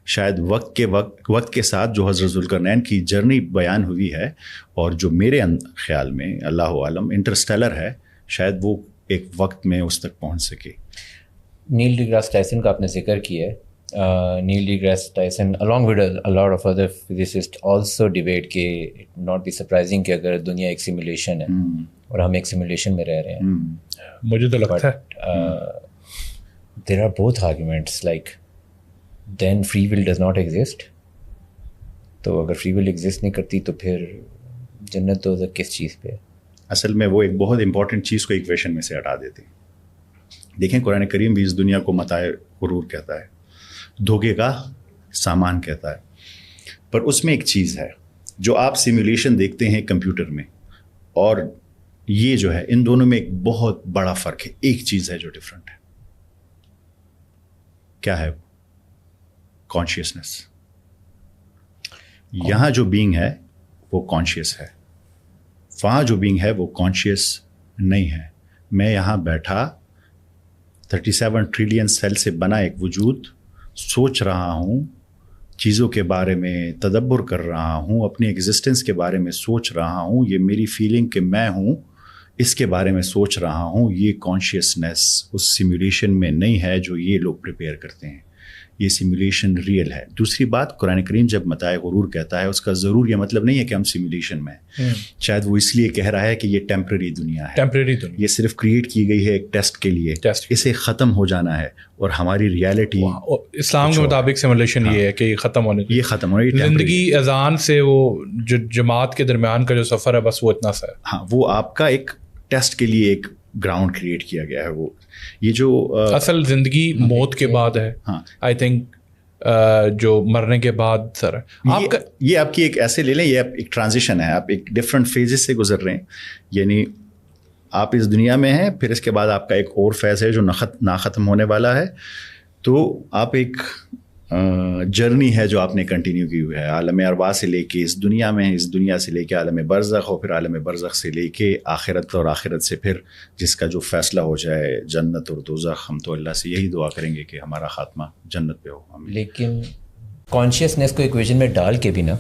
شاید وقت کے ساتھ جو حضرت ذوالقرنین کی جرنی بیان ہوئی ہے اور جو میرے خیال میں اللہ عالم انٹرسٹیلر ہے، شاید وہ ایک وقت میں اس تک پہنچ سکے. نیل ڈی گراس ٹائسن کا آپ نے ذکر کیا ہے. Neil deGrasse Tyson along with a lot of other physicists also debate کہ it not be surprising کہ اگر دنیا ایک سیمولیشن ہے اور ہم ایک سیمولیشن میں رہ رہے ہیں. مجھے تو لگتا ہے there are both arguments like then free will does not exist. تو اگر free will exist نہیں کرتی تو پھر جنت تو کس چیز پہ؟ اصل میں وہ ایک بہت امپورٹنٹ چیز کو ایکویشن میں سے ہٹا دیتے ہیں. دیکھیں قرآن کریم بھی اس دنیا کو متاع غرور کہتا ہے, دھوکے کا سامان کہتا ہے, پر اس میں ایک چیز ہے جو آپ سیمولیشن دیکھتے ہیں کمپیوٹر میں اور یہ جو ہے ان دونوں میں ایک بہت بڑا فرق ہے. ایک چیز ہے جو ڈفرینٹ ہے. کیا ہے وہ؟ کانشیسنس. یہاں جو بینگ ہے وہ کانشیس ہے, وہاں جو بینگ ہے وہ کانشیس نہیں ہے. میں یہاں بیٹھا 37 ٹریلین سیل سے بنا ایک وجود سوچ رہا ہوں, چیزوں کے بارے میں تدبر کر رہا ہوں, اپنی ایگزسٹنس کے بارے میں سوچ رہا ہوں, یہ میری فیلنگ کہ میں ہوں اس کے بارے میں سوچ رہا ہوں. یہ کانشیسنس اس سیمولیشن میں نہیں ہے جو یہ لوگ پریپیئر کرتے ہیں. یہ سیمولیشن ریئل ہے. دوسری بات, قرآن کریم جب متاع غرور کہتا ہے اس کا ضرور یہ مطلب نہیں ہے کہ ہم سیمولیشن میں ہیں. شاید وہ اس لیے کہہ رہا ہے کہ یہ ٹیمپرری دنیا ہے, ٹیمپرری دنیا, یہ صرف کریٹ کی گئی ہے ایک ٹیسٹ کے لیے, اسے ختم ہو جانا ہے اور ہماری ریالٹی اسلام کے مطابق سیمولیشن یہ ہے کہ یہ ختم ہونے, یہ ختم ہونے زندگی اذان سے وہ جو جماعت کے درمیان کا جو سفر ہے بس وہ اتنا سا ہے. ہاں, وہ آپ کا ایک ٹیسٹ کے لیے ایک گراؤنڈ کریٹ کیا گیا ہے. وہ یہ جو اصل زندگی موت کے بعد ہے. آئی تھنک جو مرنے کے بعد سر آپ کا یہ آپ کی ایک ایسے لے لیں, یہ ایک ٹرانزیشن ہے, آپ ایک ڈفرینٹ فیزز سے گزر رہے ہیں. یعنی آپ اس دنیا میں ہیں, پھر اس کے بعد آپ کا ایک اور فیز ہے جو نا ختم ہونے والا ہے. تو آپ ایک جرنی ہے جو آپ نے کنٹینیو کی ہوئی ہے, عالم ارواح سے لے کے اس دنیا میں, اس دنیا سے لے کے عالم برزخ, اور پھر عالم برزخ سے لے کے آخرت, اور آخرت سے پھر جس کا جو فیصلہ ہو جائے جنت اور دوزخ. ہم تو اللہ سے یہی دعا کریں گے کہ ہمارا خاتمہ جنت پہ ہو. لیکن کانشیسنیس کو ایکویژن میں ڈال کے بھی نا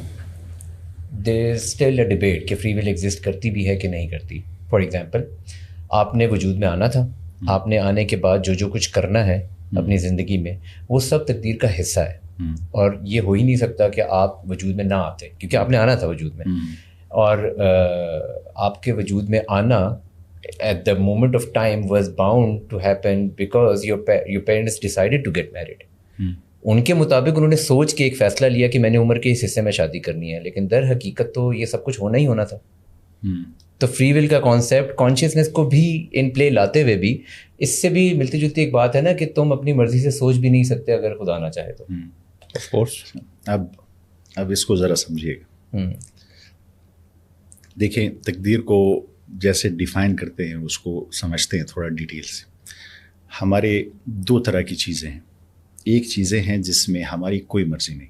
دیر از اسٹل اے ڈبیٹ کہ فری ول ایگزسٹ کرتی بھی ہے کہ نہیں کرتی. فار ایگزامپل, آپ نے وجود میں آنا تھا, آپ نے آنے کے بعد جو کچھ کرنا ہے اپنی زندگی میں وہ سب تقدیر کا حصہ ہے, اور یہ ہو ہی نہیں سکتا کہ آپ وجود میں نہ آتے, کیونکہ آپ نے آنا تھا وجود میں. اور آپ کے وجود میں آنا at the moment of time was bound to happen because your parents decided to get married. ان کے مطابق انہوں نے سوچ کے ایک فیصلہ لیا کہ میں نے عمر کے اس حصے میں شادی کرنی ہے, لیکن در حقیقت تو یہ سب کچھ ہونا ہی ہونا تھا. تو فری ول کا کانسیپٹ کانشیسنیس کو بھی ان پلے لاتے ہوئے بھی اس سے بھی ملتی جلتی ایک بات ہے نا کہ تم اپنی مرضی سے سوچ بھی نہیں سکتے اگر خدا نہ چاہے تو. Of course. اب اس کو ذرا سمجھیے گا. دیکھیں, تقدیر کو جیسے ڈیفائن کرتے ہیں اس کو سمجھتے ہیں تھوڑا ڈیٹیل سے. ہمارے دو طرح کی چیزیں ہیں. ایک چیزیں ہیں جس میں ہماری کوئی مرضی نہیں.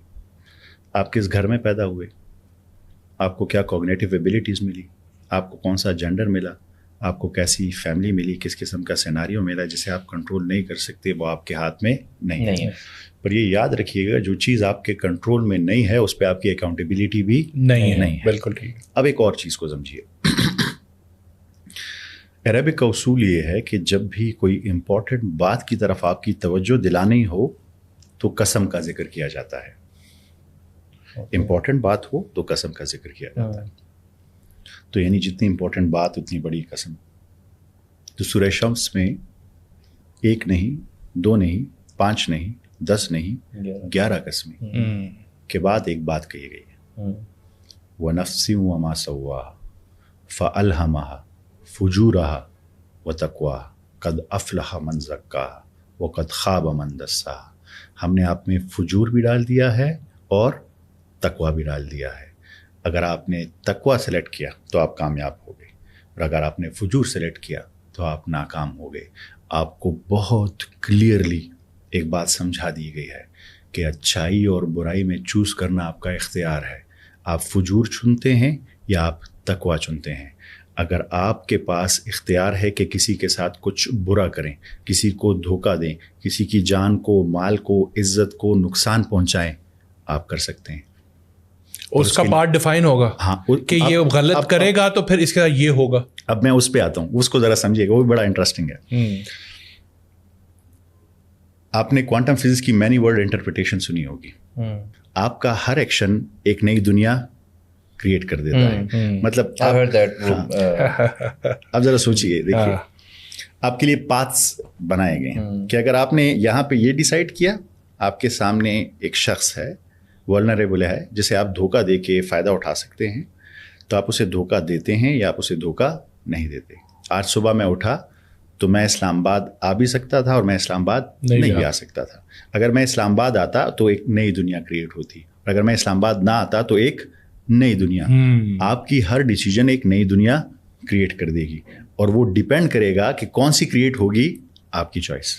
آپ کس گھر میں پیدا ہوئے, آپ کو کیا کوگنیٹیو ایبیلٹیز ملی, آپ کو کون سا جینڈر ملا, آپ کو کیسی فیملی ملی, کس قسم کا سیناریو ملا, جسے آپ کنٹرول نہیں کر سکتے, وہ آپ کے ہاتھ میں نہیں ہے. پر یہ یاد رکھیے گا, جو چیز آپ کے کنٹرول میں نہیں ہے اس پہ آپ کی اکاؤنٹیبلٹی بھی نہیں ہے. بالکل ٹھیک. اب ایک اور چیز کو سمجھیے. عربک کا اصول یہ ہے کہ جب بھی کوئی امپورٹنٹ بات کی طرف آپ کی توجہ دلانی ہو تو قسم کا ذکر کیا جاتا ہے. امپورٹنٹ بات ہو تو قسم کا ذکر کیا جاتا ہے. تو یعنی جتنی امپورٹنٹ بات اتنی بڑی قسم. تو سورہ شمس میں 1 نہیں, 2 نہیں, 5 نہیں, 10 نہیں, 11 قسمیں کے بعد ایک بات کہی گئی ہے. وَنَفْسٍ وَمَا سَوَّاهَا فَأَلْهَمَهَا فُجُورَهَا وَتَقْوَاهَا قَدْ أَفْلَحَ مَنْ زَكَّاهَا وَقَدْ خَابَ مَنْ دَسَّاهَا. ہم نے آپ میں فجور بھی ڈال دیا ہے اور تقویٰ بھی ڈال دیا ہے. اگر آپ نے تقویٰ سلیکٹ کیا تو آپ کامیاب ہو گئے, اور اگر آپ نے فجور سلیکٹ کیا تو آپ ناکام ہو گئے. آپ کو بہت کلیئرلی ایک بات سمجھا دی گئی ہے کہ اچھائی اور برائی میں چوز کرنا آپ کا اختیار ہے. آپ فجور چنتے ہیں یا آپ تقویٰ چنتے ہیں. اگر آپ کے پاس اختیار ہے کہ کسی کے ساتھ کچھ برا کریں, کسی کو دھوکہ دیں, کسی کی جان کو, مال کو, عزت کو نقصان پہنچائیں, آپ کر سکتے ہیں. اس کا پارٹ ڈیفائن ہوگا ہاں کہ یہ غلط کرے گا تو پھر اس کے ساتھ یہ ہوگا. اب میں اس پہ آتا ہوں, اس کو ذرا سمجھیے گا, وہ بھی بڑا انٹرسٹنگ ہے. آپ نے کوانٹم فزکس کی مینی ورلڈ انٹرپریٹیشن سنی ہوگی. آپ کا ہر ایکشن ایک نئی دنیا کریٹ کر دیتا ہے. مطلب اب ذرا سوچیے, دیکھیے آپ کے لیے پاتھس بنائے گئے ہیں کہ اگر آپ نے یہاں پہ یہ ڈیسائیڈ کیا, آپ کے سامنے ایک شخص ہے, ولنریبل ہے, جسے آپ دھوکہ دے کے فائدہ اٹھا سکتے ہیں, تو آپ اسے دھوکہ دیتے ہیں یا آپ اسے دھوکہ نہیں دیتے. آج صبح میں اٹھا تو میں اسلام آباد آ بھی سکتا تھا اور میں اسلام آباد نہیں بھی آ سکتا تھا. اگر میں اسلام آباد آتا تو ایک نئی دنیا کریٹ ہوتی, اور اگر میں اسلام آباد نہ آتا تو ایک نئی دنیا. آپ کی ہر ڈیسیجن ایک نئی دنیا کریٹ کر دے گی, اور وہ ڈیپینڈ کرے گا کہ کون سی کریٹ ہوگی, آپ کی چوائس.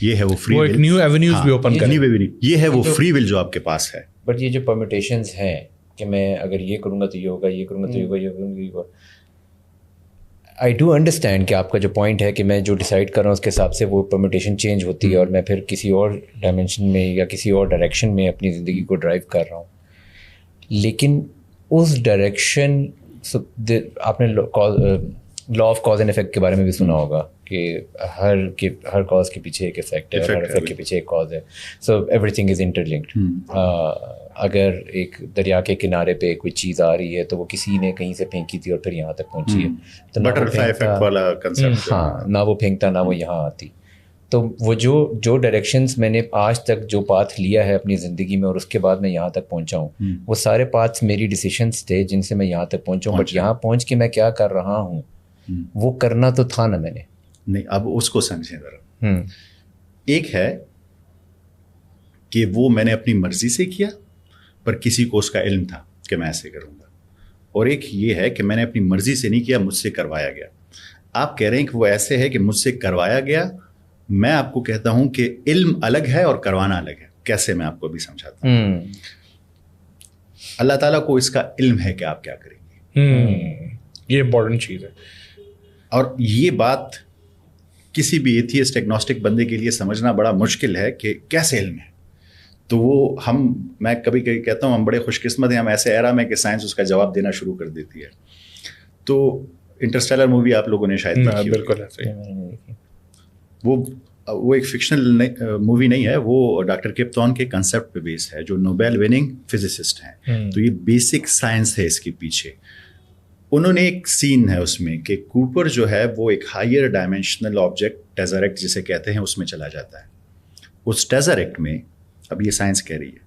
یہ ہے وہ فری ول, نیو ایونیوز بھی اوپن کرے, یہ ہے وہ فری ول جو آپ کے پاس ہے. بٹ یہ جو پرمیٹیشنز ہیں کہ میں اگر یہ کروں گا تو یہ ہوگا, یہ کروں گا تو یہ ہوگا, یہ کروں گا یہ ہوگا. آئی ڈو انڈرسٹینڈ کہ آپ کا جو پوائنٹ ہے کہ میں جو ڈیسائڈ کر رہا ہوں اس کے حساب سے وہ پرمیٹیشن چینج ہوتی ہے, اور میں پھر کسی اور ڈائمینشن میں یا کسی اور ڈائریکشن میں اپنی زندگی کو ڈرائیو کر رہا ہوں. لیکن اس ڈائریکشن, آپ نے law of cause and effect کے بارے میں بھی سنا ہوگا کہ ہر کاز کے پیچھے ایک افیکٹ ہے, ہر افیکٹ کے پیچھے ایک کاز ہے. So everything is interlinked. اگر ایک دریا کے کنارے پہ کوئی چیز آ رہی ہے تو وہ کسی نے کہیں سے پھینکی تھی اور پھر یہاں تک پہنچی ہے, تو بٹرفلائی ایفیکٹ والا کنسیپٹ. ہاں, نہ وہ پھینکتا نہ وہ یہاں آتی. تو وہ جو ڈائریکشنز میں نے آج تک جو پاتھ لیا ہے اپنی زندگی میں, اور اس کے بعد میں یہاں تک پہنچا ہوں, وہ سارے پاتھس میری ڈیسیشنز تھے جن سے میں یہاں تک پہنچا ہوں. بٹ یہاں پہنچ کے میں کیا کر رہا ہوں, وہ کرنا تو تھا نا میں نے. نہیں, اب اس کو سمجھیں ذرا. ایک ہے کہ وہ میں نے اپنی مرضی سے کیا پر کسی کو اس کا علم تھا کہ میں ایسے کروں گا, اور ایک یہ ہے کہ میں نے اپنی مرضی سے نہیں کیا, مجھ سے کروایا گیا. آپ کہہ رہے ہیں کہ وہ ایسے ہے کہ مجھ سے کروایا گیا. میں آپ کو کہتا ہوں کہ علم الگ ہے اور کروانا الگ ہے. کیسے, میں آپ کو بھی سمجھاتا ہوں. اللہ تعالیٰ کو اس کا علم ہے کہ آپ کیا کریں گے. یہ امپورٹنٹ چیز ہے, اور یہ بات کسی بھی ایتھیسٹ ایگنوسٹک بندے کے لیے سمجھنا بڑا مشکل ہے کہ کیسے علم ہے. تو وہ میں کبھی کبھی کہتا ہوں ہم بڑے خوش قسمت ہیں, ہم ایسے ایرا میں کہ سائنس اس کا جواب دینا شروع کر دیتی ہے. تو انٹرسٹیلر مووی آپ لوگوں نے شاید دیکھی. بالکل ایسے. وہ ایک فکشنل مووی نہیں ہے, وہ ڈاکٹر کپ تھورن کے کنسیپٹ پہ بیس ہے, جو نوبیل وننگ فزسسٹ ہیں. تو یہ بیسک سائنس ہے اس کے پیچھے. انہوں نے ایک سین ہے اس میں کہ کوپر جو ہے وہ ایک ہائر ڈائمینشنل آبجیکٹ ٹیزریکٹ جسے کہتے ہیں اس میں چلا جاتا ہے. اس ٹیزریکٹ میں, اب یہ سائنس کہہ رہی ہے,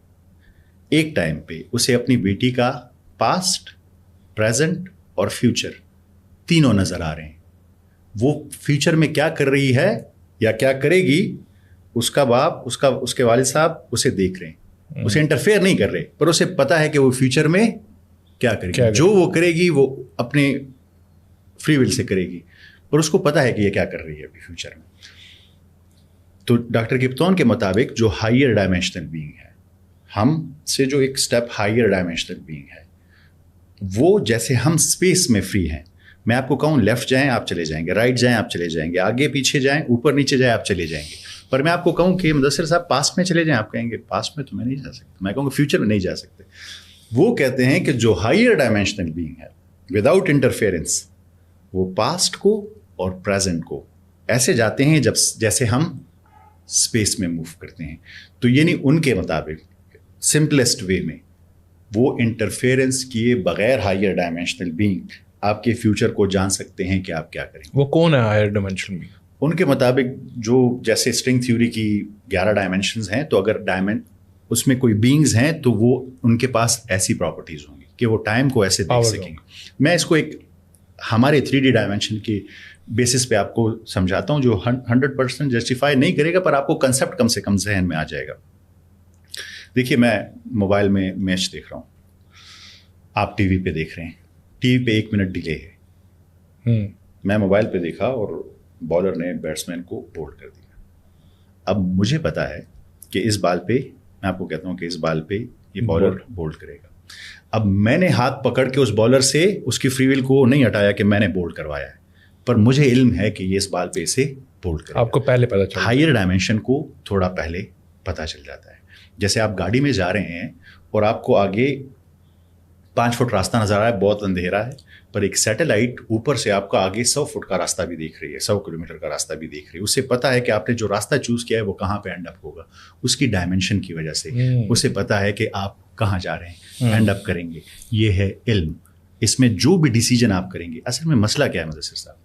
ایک ٹائم پہ اسے اپنی بیٹی کا پاسٹ, پریزنٹ اور فیوچر تینوں نظر آ رہے ہیں. وہ فیوچر میں کیا کر رہی ہے یا کیا کرے گی, اس کا باپ, اس کے والد صاحب اسے دیکھ رہے ہیں, اسے انٹرفیئر نہیں کر رہے, پر اسے پتا ہے کہ وہ فیوچر میں کیا کرے گی. جو وہ کرے گی وہ اپنے فری ول سے کرے گی, پر اس کو پتا ہے کہ یہ کیا کر رہی ہے ابھی فیوچر میں. تو ڈاکٹر کپ تھورن کے مطابق جو ہائر ڈائمینشنل بینگ ہے, ہم سے جو ایک اسٹیپ ہائر ڈائمینشنل بینگ ہے, وہ جیسے ہم اسپیس میں فری ہیں. میں آپ کو کہوں لیفٹ جائیں آپ چلے جائیں گے, رائٹ جائیں آپ چلے جائیں گے, آگے پیچھے جائیں, اوپر نیچے جائیں آپ چلے جائیں گے. پر میں آپ کو کہوں کہ مدثر صاحب پاسٹ میں چلے جائیں, آپ کہیں گے پاسٹ میں تو میں نہیں جا سکتا. میں کہوں گا فیوچر میں نہیں جا سکتے. وہ کہتے ہیں کہ جو ہائر ڈائمینشنل بینگ ہے وداؤٹ انٹرفیئرنس, وہ پاسٹ کو اور پریزنٹ کو ایسے جاتے ہیں جیسے ہم اسپیس میں موو کرتے ہیں. تو یعنی ان کے مطابق سمپلسٹ وے میں وہ انٹرفیئرنس کیے بغیر ہائر ڈائمینشنل بینگ آپ کے فیوچر کو جان سکتے ہیں کہ آپ کیا کریں. وہ کون ہے ہائر ڈائمینشنل بینگ؟ ان کے مطابق جو جیسے اسٹرنگ تھیوری کی 11 ڈائمینشنز ہیں, تو اگر اس میں کوئی بینگز ہیں تو وہ ان کے پاس ایسی پراپرٹیز ہوں گی کہ وہ ٹائم کو ایسے دیکھ سکیں گے. میں اس کو ایک ہمارے 3D ڈائمینشن کے بیسس پہ آپ کو سمجھاتا ہوں, جو 100% جسٹیفائی نہیں کرے گا, پر آپ کو کنسیپٹ کم سے کم ذہن میں آ جائے گا. دیکھیے, میں موبائل میں میچ دیکھ رہا ہوں, آپ ٹی وی پہ دیکھ رہے ہیں, ٹی وی پہ 1 منٹ ڈیلے ہے. میں موبائل پہ دیکھا اور بالر نے بیٹسمین کو بولڈ کر دیا. اب مجھے پتا ہے کہ اس بال پہ, میں آپ کو کہتا ہوں کہ اس بال پہ یہ بالر بولڈ کرے گا. اب میں نے ہاتھ پکڑ کے اس بالر سے اس کی فری ول کو نہیں ہٹایا کہ میں نے بولڈ کروایا ہے, پر مجھے علم ہے کہ یہ اس بال پہ اسے بولڈ کرے گا. آپ کو پہلے پتا چلا. ہائر ڈائمینشن کو تھوڑا پہلے پتا چل جاتا ہے. جیسے آپ گاڑی میں جا رہے ہیں اور آپ کو آگے 5 فٹ راستہ نظر آ رہا ہے, بہت اندھیرا ہے, پر ایک سیٹلائٹ اوپر سے آپ کا آگے 100 فٹ کا راستہ بھی دیکھ رہی ہے, 100 کلومیٹر کا راستہ بھی دیکھ رہی ہے. اسے پتا ہے کہ آپ نے جو راستہ چوز کیا ہے وہ کہاں پہ اینڈ اپ ہوگا, اس کی ڈائمینشن کی وجہ سے اسے پتا ہے کہ آپ کہاں جا رہے ہیں, اینڈ اپ کریں گے. یہ ہے علم. اس میں جو بھی ڈیسیجن آپ کریں گے, اصل میں مسئلہ کیا ہے مدثر صاحب,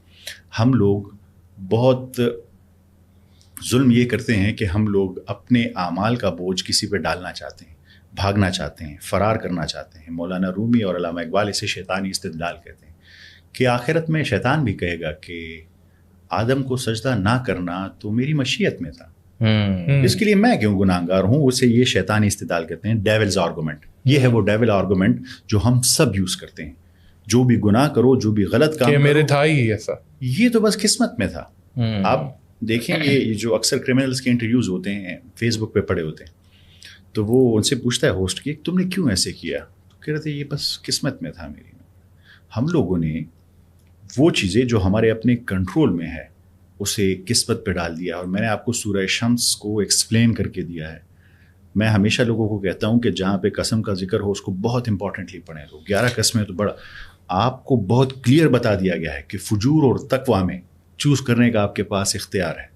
ہم لوگ بہت ظلم یہ کرتے ہیں کہ ہم لوگ اپنے اعمال کا بوجھ کسی پہ ڈالنا چاہتے ہیں, بھاگنا چاہتے ہیں, فرار کرنا چاہتے ہیں. مولانا رومی اور علامہ اقبال اسے شیطانی استدلال کہتے ہیں کہ آخرت میں شیطان بھی کہے گا کہ آدم کو سجدہ نہ کرنا تو میری مشیت میں تھا, اس کے لیے میں کیوں گناہگار ہوں. اسے یہ شیطانی استدلال کہتے ہیں, ڈیولز آرگومنٹ. یہ ہے وہ ڈیول آرگومنٹ جو ہم سب یوز کرتے ہیں. جو بھی گناہ کرو, جو بھی غلط کام کہ میرے کرو, تھا ہی ایسا, یہ تو بس قسمت میں تھا. آپ دیکھیں گے یہ جو اکثر کرمنلز کے انٹرویوز ہوتے ہیں فیس بک پہ پڑے ہوتے ہیں, تو وہ ان سے پوچھتا ہے ہوسٹ کہ تم نے کیوں ایسے کیا, تو کہہ رہے تھے یہ بس قسمت میں تھا میری. ہم لوگوں نے وہ چیزیں جو ہمارے اپنے کنٹرول میں ہے اسے قسمت پہ ڈال دیا. اور میں نے آپ کو سورہ شمس کو ایکسپلین کر کے دیا ہے. میں ہمیشہ لوگوں کو کہتا ہوں کہ جہاں پہ قسم کا ذکر ہو اس کو بہت امپورٹنٹلی پڑھیں. تو 11 قسمیں تو بڑا آپ کو بہت کلیئر بتا دیا گیا ہے کہ فجور اور تقویٰ میں چوز کرنے کا آپ کے پاس اختیار ہے,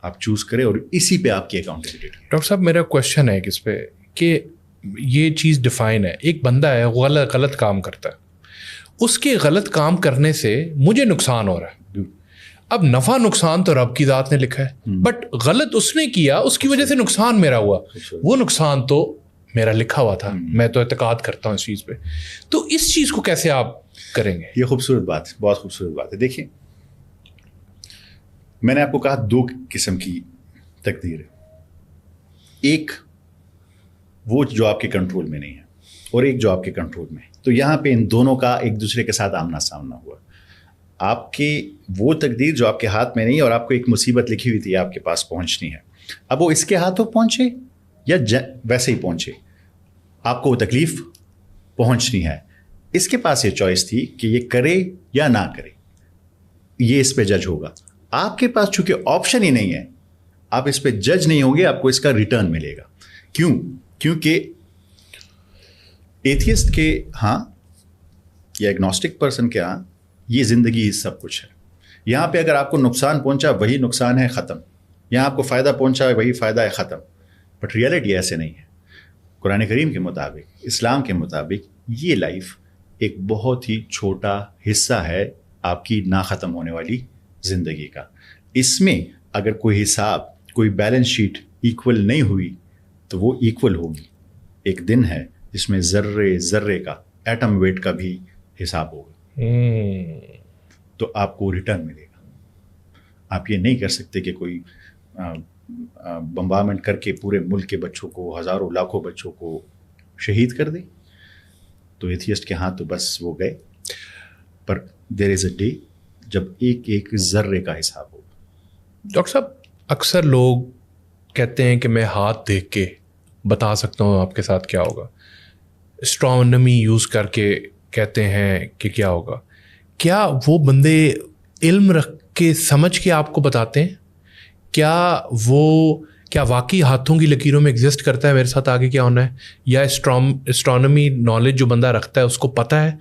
آپ چوز کریں اور اسی پہ آپ کی اکاؤنٹیبلٹی. ڈاکٹر صاحب میرا کوشچن ہے اس پہ کہ یہ چیز ڈیفائن ہے, ایک بندہ ہے غلط کام کرتا ہے, اس کے غلط کام کرنے سے مجھے نقصان ہو رہا ہے. اب نفع نقصان تو رب کی ذات نے لکھا ہے, بٹ غلط اس نے کیا, اس کی وجہ سے نقصان میرا ہوا, وہ نقصان تو میرا لکھا ہوا تھا. میں تو اعتقاد کرتا ہوں اس چیز پہ. تو اس چیز کو کیسے آپ کریں گے؟ یہ خوبصورت بات, بہت خوبصورت بات ہے. دیکھیں میں نے آپ کو کہا 2 قسم کی تقدیر ہے, ایک وہ جو آپ کے کنٹرول میں نہیں ہے اور ایک جو آپ کے کنٹرول میں ہے. تو یہاں پہ ان دونوں کا ایک دوسرے کے ساتھ آمنا سامنا ہوا. آپ کی وہ تقدیر جو آپ کے ہاتھ میں نہیں ہے اور آپ کو ایک مصیبت لکھی ہوئی تھی آپ کے پاس پہنچنی ہے, اب وہ اس کے ہاتھوں پہنچے یا ویسے ہی پہنچے, آپ کو وہ تکلیف پہنچنی ہے. اس کے پاس یہ چوائس تھی کہ یہ کرے یا نہ کرے, یہ اس پہ جج ہوگا. آپ کے پاس چونکہ آپشن ہی نہیں ہے, آپ اس پہ جج نہیں ہوں گے, آپ کو اس کا ریٹرن ملے گا. کیوں؟ کیونکہ ایتھیسٹ کے ہاں یا ایگنوسٹک پرسن کے ہاں یہ زندگی سب کچھ ہے. یہاں پہ اگر آپ کو نقصان پہنچا وہی نقصان ہے, ختم. یہاں آپ کو فائدہ پہنچا وہی فائدہ ہے, ختم. بٹ ریئلٹی ایسے نہیں ہے. قرآن کریم کے مطابق, اسلام کے مطابق یہ لائف ایک بہت ہی چھوٹا حصہ ہے آپ کی نا ختم ہونے والی زندگی کا. اس میں اگر کوئی حساب, کوئی بیلنس شیٹ ایکول نہیں ہوئی تو وہ ایکول ہوگی. ایک دن ہے جس میں ذرے کا, ایٹم ویٹ کا بھی حساب ہوگا, تو آپ کو ریٹرن ملے گا. آپ یہ نہیں کر سکتے کہ کوئی بمبارمنٹ کر کے پورے ملک کے بچوں کو, ہزاروں لاکھوں بچوں کو شہید کر دے. تو ایتھیسٹ کے ہاں تو بس وہ گئے, پر دیر از اے ڈے جب ایک ذرے کا حساب ہوگا. ڈاکٹر صاحب اکثر لوگ کہتے ہیں کہ میں ہاتھ دیکھ کے بتا سکتا ہوں آپ کے ساتھ کیا ہوگا, اسٹرانومی یوز کر کے کہتے ہیں کہ کیا ہوگا. کیا وہ بندے علم رکھ کے سمجھ کے آپ کو بتاتے ہیں؟ کیا واقعی ہاتھوں کی لکیروں میں ایگزسٹ کرتا ہے میرے ساتھ آگے کیا ہونا ہے, یا اسٹرانومی نالج جو بندہ رکھتا ہے اس کو پتہ ہے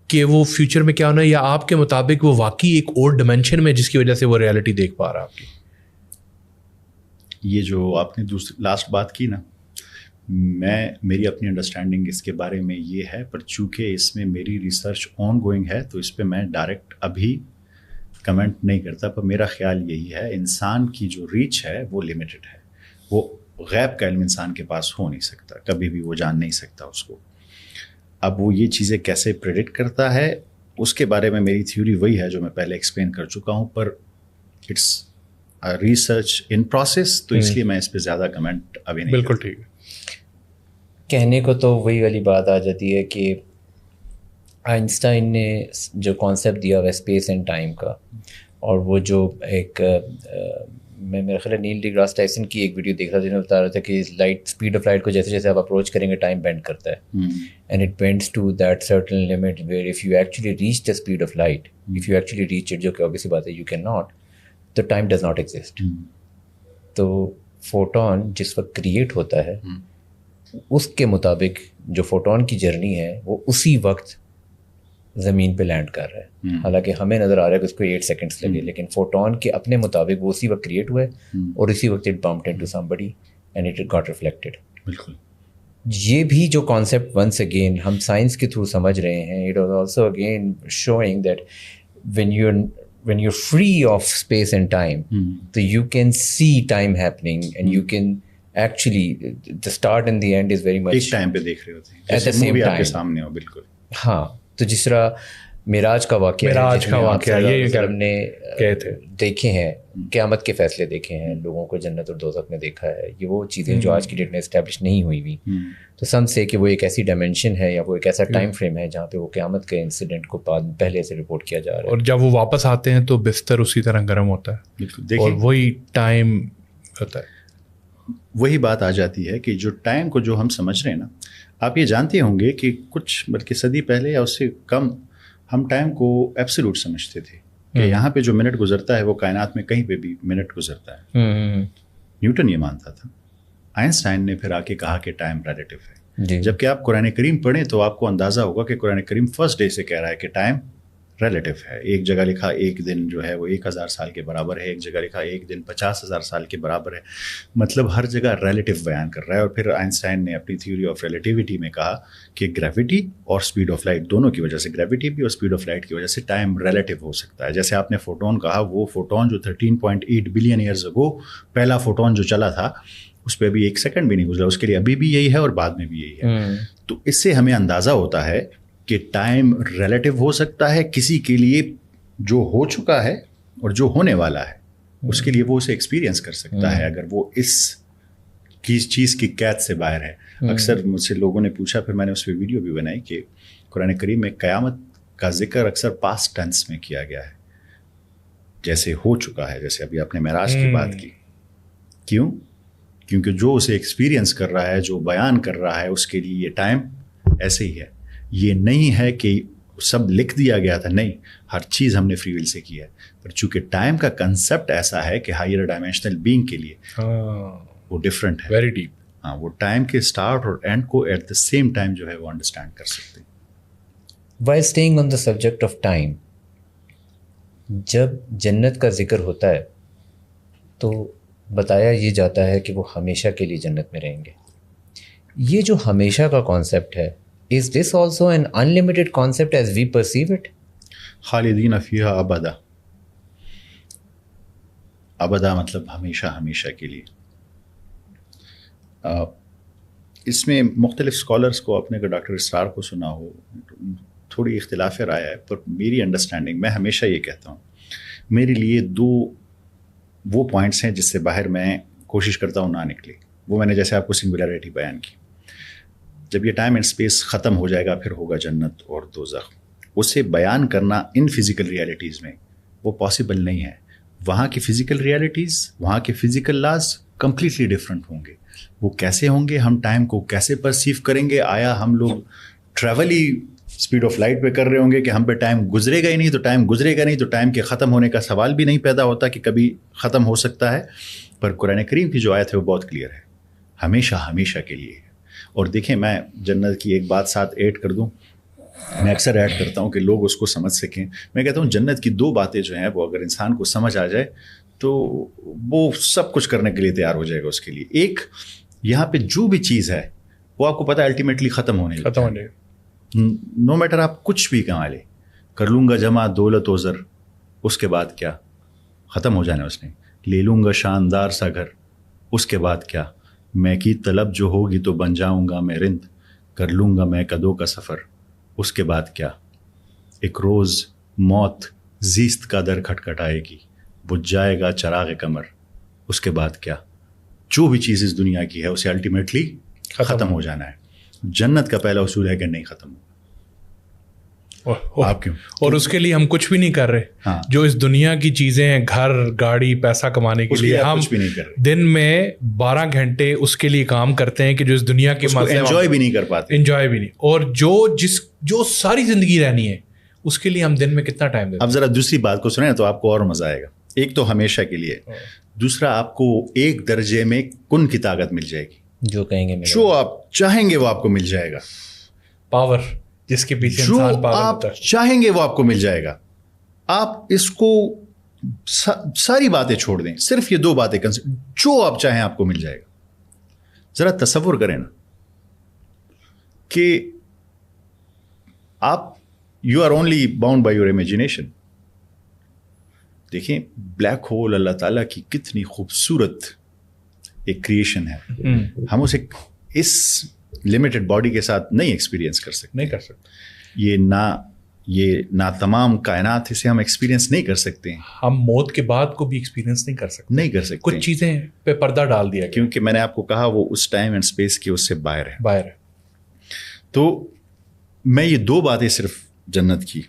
کہ وہ فیوچر میں کیا ہونا ہے, یا آپ کے مطابق وہ واقعی ایک اور ڈیمینشن میں جس کی وجہ سے وہ ریالٹی دیکھ پا رہا ہے آپ کی؟ یہ جو آپ نے لاسٹ بات کی نا, میری اپنی انڈرسٹینڈنگ اس کے بارے میں یہ ہے, پر چونکہ اس میں میری ریسرچ آن گوئنگ ہے تو اس پہ میں ڈائریکٹ ابھی کمنٹ نہیں کرتا. پر میرا خیال یہی ہے, انسان کی جو ریچ ہے وہ لمیٹڈ ہے. وہ غیب کا علم انسان کے پاس ہو نہیں سکتا, کبھی بھی وہ جان نہیں سکتا اس کو. اب وہ یہ چیزیں کیسے پریڈکٹ کرتا ہے اس کے بارے میں میری تھیوری وہی ہے جو میں پہلے ایکسپلین کر چکا ہوں, پر اٹس ریسرچ ان پروسیس, تو اس لیے میں اس پہ زیادہ کمنٹ ابھی نہیں. بالکل ٹھیک ہے. کہنے کو تو وہی والی بات آ جاتی ہے کہ آئنسٹائن نے جو کانسیپٹ دیا ہوا اسپیس اینڈ ٹائم کا, اور وہ جو ایک میں میرا خیال ہے نیل ڈی گراس ٹائسن کی ایک ویڈیو دیکھ رہا تھا جنہوں نے بتا رہا تھا کہ لائٹ, اسپیڈ آف لائٹ کو جیسے جیسے آپ اپروچ کریں گے ٹائم بینڈ کرتا ہے, and it bends to that certain limit where if you actually reach the speed of light, if you actually reach it, جو کہ obviously بات ہے یو کین ناٹ, تو ٹائم ڈز ناٹ ایگزسٹ. تو photon جس وقت کریٹ ہوتا ہے اس کے مطابق جو فوٹون کی جرنی ہے وہ اسی وقت زمین پہ لینڈ کر رہا ہے. حالانکہ ہمیں نظر آ رہا ہے کہ اس کو 8 سیکنڈس لگے, لیکن فوٹون کے اپنے مطابق وہ اسی وقت کریٹ ہوا ہے اور اسی وقت it bumped into somebody and it got reflected. بالکل. یہ بھی جو کانسیپٹ ونس اگین ہم سائنس کے تھرو سمجھ رہے ہیں, it was also again showing that when you're free of space and time, so you can see time happening and you can actually, the start and the end is very much ایک time پہ دیکھ رہے ہوتے ہیں at the same آپ کے time. سامنے ہو. بالکل. ہاں, تو جس طرح معراج کا واقعہ یہ ہم نے دیکھے ہیں, قیامت کے فیصلے دیکھے ہیں, لوگوں کو جنت اور دوزخ میں دیکھا ہے, یہ وہ چیزیں جو آج کی ڈیٹ میں اسٹیبلش نہیں ہوئی ہوئی. تو سم سے کہ وہ ایک ایسی ڈائمینشن ہے یا وہ ایک ایسا ٹائم فریم ہے جہاں پہ وہ قیامت کے انسیڈنٹ کو پہلے سے رپورٹ کیا جا رہا ہے, اور جب وہ واپس آتے ہیں تو بستر اسی طرح گرم ہوتا ہے اور وہی ٹائم ہوتا ہے. وہی بات آ جاتی ہے کہ جو ٹائم کو جو ہم سمجھ رہے ہیں نا, آپ یہ جانتے ہوں گے کہ کچھ بلکہ صدی پہلے یا اس سے کم ہم ٹائم کو ایبسولوٹ سمجھتے تھے کہ یہاں پہ جو منٹ گزرتا ہے وہ کائنات میں کہیں پہ بھی منٹ گزرتا ہے. نیوٹن یہ مانتا تھا. آئنسٹائن نے پھر آ کے کہا کہ ٹائم ریلیٹیو ہے. جبکہ آپ قرآن کریم پڑھیں تو آپ کو اندازہ ہوگا کہ قرآن کریم فرسٹ ڈے سے کہہ رہا ہے کہ ٹائم ریلیٹیو ہے. ایک جگہ لکھا ایک دن جو ہے وہ 1000 سال کے برابر ہے, ایک جگہ لکھا ایک دن 50,000 سال کے برابر ہے. مطلب ہر جگہ ریلیٹیو بیان کر رہا ہے. اور پھر آئنسٹائن نے اپنی تھیوری آف ریلیٹیوٹی میں کہا کہ گریوٹی اور اسپیڈ آف لائٹ دونوں کی وجہ سے, گریوٹی بھی اور اسپیڈ آف لائٹ کی وجہ سے ٹائم ریلیٹیو ہو سکتا ہے. جیسے آپ نے فوٹون کہا, وہ فوٹون جو 13.8 بلین ایئرز اگو پہلا فوٹون جو چلا تھا اس پہ ابھی 1 سیکنڈ بھی نہیں گزرا, اس کے لیے ابھی بھی یہی ہے اور بعد میں بھی یہی ہے. تو اس سے ہمیں اندازہ ہوتا ہے کہ ٹائم ریلیٹیو ہو سکتا ہے کسی کے لیے جو ہو چکا ہے اور جو ہونے والا ہے, اس کے لیے وہ اسے ایکسپیرینس کر سکتا ہے اگر وہ اس چیز کی قید سے باہر ہے. اکثر مجھ سے لوگوں نے پوچھا, پھر میں نے اس پہ ویڈیو بھی بنائی کہ قرآن کریم میں قیامت کا ذکر اکثر پاسٹ ٹینس میں کیا گیا ہے, جیسے ہو چکا ہے. جیسے ابھی آپ نے معراج کی بات کی, کیوں؟ کیونکہ جو اسے ایکسپیرینس کر رہا ہے, جو بیان کر رہا ہے, اس کے لیے یہ ٹائم ایسے ہی ہے. یہ نہیں ہے کہ سب لکھ دیا گیا تھا, نہیں, ہر چیز ہم نے فری ول سے کی ہے. پر چونکہ ٹائم کا کنسیپٹ ایسا ہے کہ ہائر ڈائمینشنل بینگ کے لیے وہ ڈفرینٹ ہے, ویری ڈیپ. ہاں, وہ ٹائم کے اسٹارٹ اور اینڈ کو ایٹ دا سیم ٹائم جو ہے وہ انڈرسٹینڈ کر سکتے ہیں. while staying on the subject of time, جب جنت کا ذکر ہوتا ہے تو بتایا یہ جاتا ہے کہ وہ ہمیشہ کے لیے جنت میں رہیں گے. یہ جو ہمیشہ کا کانسیپٹ ہے, is this also an unlimited concept as we perceive it? خالدین فیہا ابدا. ابدا مطلب ہمیشہ, ہمیشہ کے لیے. اس میں مختلف اسکالرس کو, اپنے کا ڈاکٹر اسرار کو سنا ہو, تھوڑی اختلاف رائے ہے, پر میری انڈرسٹینڈنگ, میں ہمیشہ یہ کہتا ہوں, میرے لیے 2 وہ پوائنٹس ہیں جس سے باہر میں کوشش کرتا ہوں نہ نکلے. وہ میں نے جیسے آپ کو سنگولیرٹی بیان کی, جب یہ ٹائم اینڈ اسپیس ختم ہو جائے گا پھر ہوگا جنت اور دوزخ. اسے بیان کرنا ان فزیکل ریالٹیز میں وہ پاسبل نہیں ہے. وہاں کی فزیکل ریالٹیز, وہاں کے فزیکل لاز کمپلیٹلی ڈفرینٹ ہوں گے. وہ کیسے ہوں گے, ہم ٹائم کو کیسے پرسیو کریں گے؟ آیا ہم لوگ travel he speed of light پہ کر رہے ہوں گے کہ ہم پہ ٹائم گزرے گا ہی نہیں؟ تو ٹائم گزرے گا نہیں تو ٹائم کے ختم ہونے کا سوال بھی نہیں پیدا ہوتا کہ کبھی ختم ہو سکتا ہے. پر قرآن کریم کی جو آیت ہے وہ بہت کلیئر ہے, ہمیشہ ہمیشہ کے لیے. اور دیکھیں, میں جنت کی ایک بات ساتھ ایڈ کر دوں, میں اکثر ایڈ کرتا ہوں کہ لوگ اس کو سمجھ سکیں. میں کہتا ہوں جنت کی 2 باتیں جو ہیں وہ اگر انسان کو سمجھ آ جائے تو وہ سب کچھ کرنے کے لیے تیار ہو جائے گا اس کے لیے. ایک, یہاں پہ جو بھی چیز ہے وہ آپ کو پتہ ہے الٹیمیٹلی ختم ہونے لگے. نو میٹر آپ کچھ بھی کما لے, کر لوں گا جمع دولت و زر, اس کے بعد کیا؟ ختم ہو جانا اس نے. لے لوں گا شاندار سا گھر, اس کے بعد کیا؟ میں کی طلب جو ہوگی تو بن جاؤں گا میں رند, کر لوں گا میں کدوں کا سفر, اس کے بعد کیا؟ ایک روز موت زیست کا در کھٹکھٹائے گی, بجھ جائے گا چراغ قمر, اس کے بعد کیا؟ جو بھی چیز اس دنیا کی ہے اسے الٹیمیٹلی ختم ہو جانا ہے. جنت کا پہلا اصول ہے کہ نہیں ختم ہوگا. آپ کیوں؟ اور اس کے لیے ہم کچھ بھی نہیں کر رہے. ہاں. جو اس دنیا کی چیزیں ہیں, گھر گاڑی پیسہ کمانے کے لیے, ہم دن میں 12 گھنٹے اس کے لیے کام کرتے ہیں کہ جو اس دنیا کے انجوائے بھی نہیں کر پاتے. انجوائے بھی نہیں. اور جو ساری زندگی رہنی ہے اس کے لیے ہم دن میں کتنا ٹائم دیتے ہیں. اب ذرا دوسری بات کو سنیں تو آپ کو اور مزہ آئے گا. ایک تو ہمیشہ کے لیے, دوسرا آپ کو 1 درجے میں کن کی طاقت مل جائے گی. جو کہیں گے جو آپ چاہیں گے وہ آپ کو مل جائے گا. پاور جس کے پیچھے جو انسان پاگل آپ ہوتا ہے. چاہیں گے وہ آپ کو مل جائے گا. آپ اس کو ساری باتیں چھوڑ دیں, صرف یہ 2 باتیں جو آپ چاہیں آپ کو مل جائے گا. ذرا تصور کریں نا کہ آپ you are only bound by your imagination. دیکھیں بلیک ہول اللہ تعالیٰ کی کتنی خوبصورت ایک کریشن ہے. ہم اسے اس لمیٹڈ باڈی کے ساتھ نہیں ایکسپیرینس کر سکتے. یہ نہ تمام کائنات اسے ہم ایکسپیرینس نہیں کر سکتے ہیں. ہم موت کے بعد کو بھی ایکسپیرینس نہیں کر سکتے. کچھ چیزیں پہ پردہ ڈال دیا کیونکہ میں نے آپ کو کہا وہ اس ٹائم اینڈ اسپیس کے اس سے باہر ہے. تو میں یہ 2 باتیں صرف جنت کی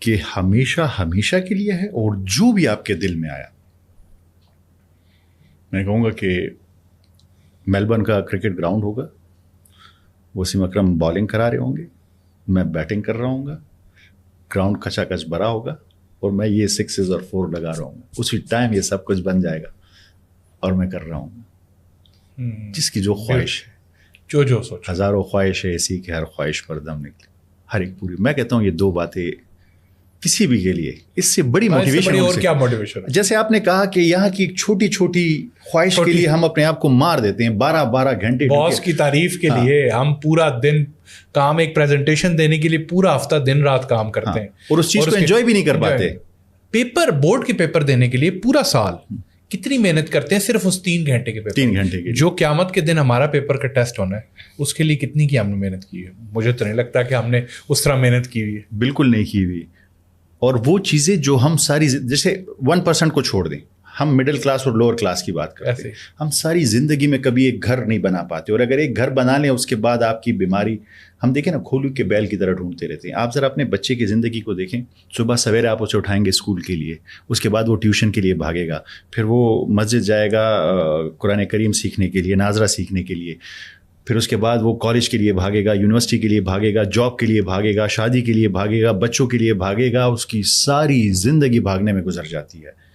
کہ ہمیشہ کے لیے ہے, اور جو بھی آپ کے دل میں آیا. میں کہوں گا کہ میلبرن کا کرکٹ گراؤنڈ ہوگا, وسیم اکرم بالنگ کرا رہے ہوں گے, میں بیٹنگ کر رہا ہوں گا, گراؤنڈ کچا کچ بھرا ہوگا, اور میں یہ 6 اور 4 لگا رہا ہوں گا. اسی ٹائم یہ سب کچھ بن جائے گا اور میں کر رہا ہوں گا. جس کی جو خواہش ہے, جو سوچ, ہزاروں خواہش ہے اسی کی ہر خواہش پر دم نکلے, ہر ایک پوری. میں کہتا ہوں یہ 2 باتیں کسی بھی کے لیے اس سے بڑی موٹیویشن. اور کیا موٹیویشن؟ جیسے آپ نے کہا کہ یہاں کی ایک چھوٹی خواہش کے لیے ہم اپنے آپ کو مار دیتے ہیں 12 گھنٹے. باس کی تعریف کے لیے ہم پورا دن کام, ایک پریزنٹیشن دینے کے لیے پورا ہفتہ دن رات کام کرتے ہیں, اور اس چیز کو انجوائے بھی نہیں کر پاتے. بورڈ کے پیپر دینے کے لیے پورا سال کتنی محنت کرتے ہیں صرف اس 3 گھنٹے کے پیپر. 3 گھنٹے کے جو قیامت کے دن ہمارا پیپر کا ٹیسٹ ہونا ہے اس کے لیے کتنی کی ہم نے محنت کی ہے. مجھے تو نہیں لگتا کہ ہم نے اس طرح محنت کی ہوئی ہے. بالکل نہیں کی ہوئی. اور وہ چیزیں جو ہم ساری, جیسے 1% کو چھوڑ دیں, ہم مڈل کلاس اور لوور کلاس کی بات کرتے ہیں, ہم ساری زندگی میں کبھی ایک گھر نہیں بنا پاتے. اور اگر ایک گھر بنا لیں اس کے بعد آپ کی بیماری, ہم دیکھیں نا کھولو کے بیل کی طرح ڈھونڈتے رہتے ہیں. آپ ذرا اپنے بچے کی زندگی کو دیکھیں, صبح سویرے آپ اسے اٹھائیں گے اسکول کے لیے, اس کے بعد وہ ٹیوشن کے لیے بھاگے گا, پھر وہ مسجد جائے گا قرآن کریم سیکھنے کے لیے, ناظرہ سیکھنے کے لیے, پھر اس کے بعد وہ کالج کے لیے بھاگے گا, یونیورسٹی کے لیے بھاگے گا, جاب کے لیے بھاگے گا, شادی کے لیے بھاگے گا, بچوں کے لیے بھاگے گا. اس کی ساری زندگی بھاگنے میں گزر جاتی ہے.